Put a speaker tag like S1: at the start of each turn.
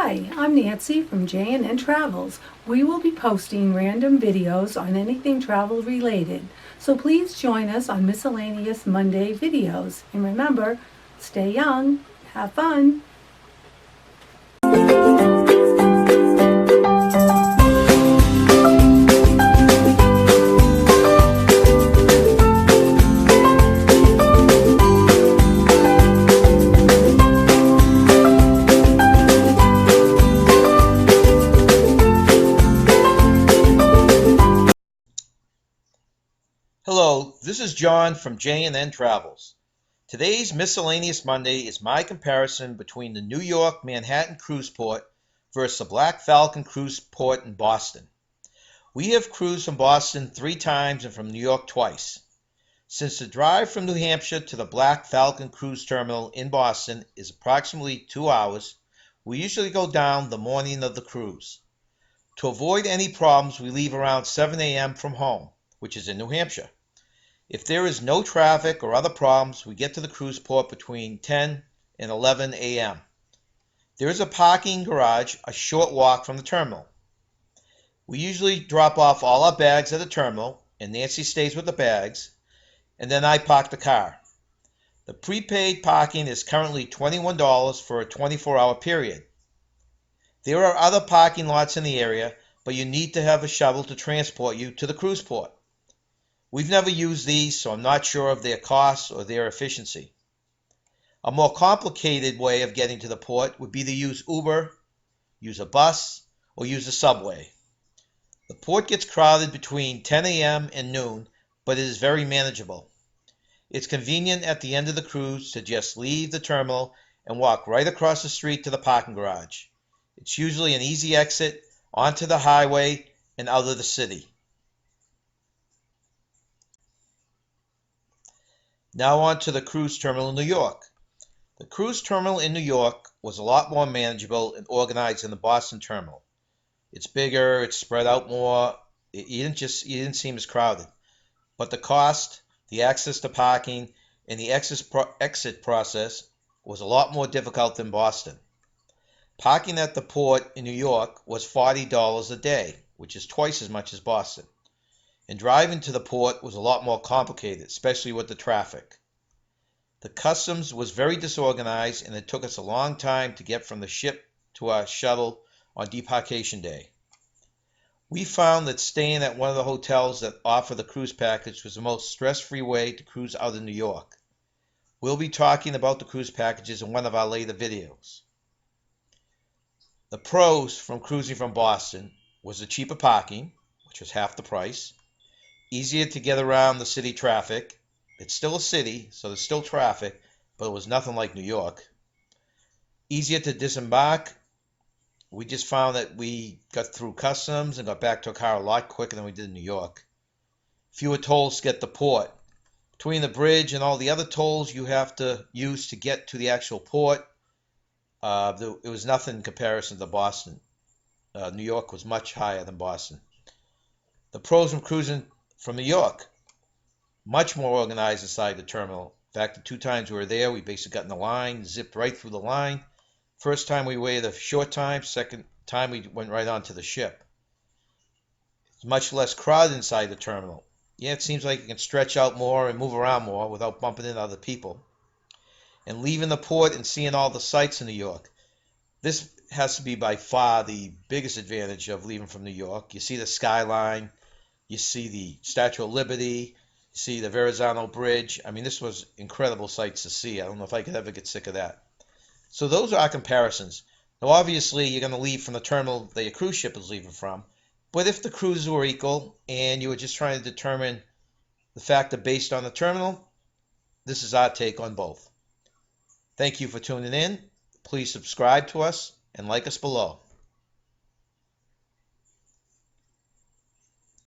S1: Hi, I'm Nancy from J&N Travels. We will be posting random videos on anything travel related, so please join us on Miscellaneous Monday videos. And remember, stay young, have fun.
S2: Hello, this is John from J&N Travels. Today's Miscellaneous Monday is my comparison between the New York Manhattan Cruise Port versus the Black Falcon Cruise Port in Boston. We have cruised from Boston 3 times and from New York twice. Since the drive from New Hampshire to the Black Falcon Cruise Terminal in Boston is approximately 2 hours, we usually go down the morning of the cruise. To avoid any problems, we leave around 7 a.m. from home, which is in New Hampshire. If there is no traffic or other problems, we get to the cruise port between 10 and 11 a.m. There is a parking garage a short walk from the terminal. We usually drop off all our bags at the terminal, and Nancy stays with the bags, and then I park the car. The prepaid parking is currently $21 for a 24-hour period. There are other parking lots in the area, but you need to have a shuttle to transport you to the cruise port. We've never used these, so I'm not sure of their costs or their efficiency. A more complicated way of getting to the port would be to use Uber, use a bus, or use a subway. The port gets crowded between 10 a.m. and noon, but it is very manageable. It's convenient at the end of the cruise to just leave the terminal and walk right across the street to the parking garage. It's usually an easy exit onto the highway and out of the city. Now on to the cruise terminal in New York. The cruise terminal in New York was a lot more manageable and organized than the Boston terminal. It's bigger, it's spread out more, you didn't seem as crowded. But the cost, the access to parking, and the exit process was a lot more difficult than Boston. Parking at the port in New York was $40 a day, which is twice as much as Boston. And driving to the port was a lot more complicated, especially with the traffic. The customs was very disorganized, and it took us a long time to get from the ship to our shuttle on debarkation day. We found that staying at one of the hotels that offer the cruise package was the most stress-free way to cruise out of New York. We'll be talking about the cruise packages in one of our later videos. The pros from cruising from Boston was the cheaper parking, which was half the price, easier to get around the city traffic. It's still a city, so there's still traffic, but it was nothing like New York. Easier to disembark. We just found that we got through customs and got back to a car a lot quicker than we did in New York. Fewer tolls to get to the port. Between the bridge and all the other tolls you have to use to get to the actual port, it was nothing in comparison to Boston. New York was much higher than Boston. The pros from cruising from New York, much more organized inside the terminal. In fact, the 2 times we were there, we basically got in the line, zipped right through the line. First time we waited a short time, second time we went right onto the ship. It's much less crowded inside the terminal. Yeah, it seems like you can stretch out more and move around more without bumping into other people. And leaving the port and seeing all the sights in New York. This has to be by far the biggest advantage of leaving from New York. You see the skyline, you see the Statue of Liberty, you see the Verrazano Bridge. I mean, this was incredible sights to see. I don't know if I could ever get sick of that. So those are our comparisons. Now, obviously, you're going to leave from the terminal that your cruise ship is leaving from. But if the cruises were equal and you were just trying to determine the factor based on the terminal, this is our take on both. Thank you for tuning in. Please subscribe to us and like us below.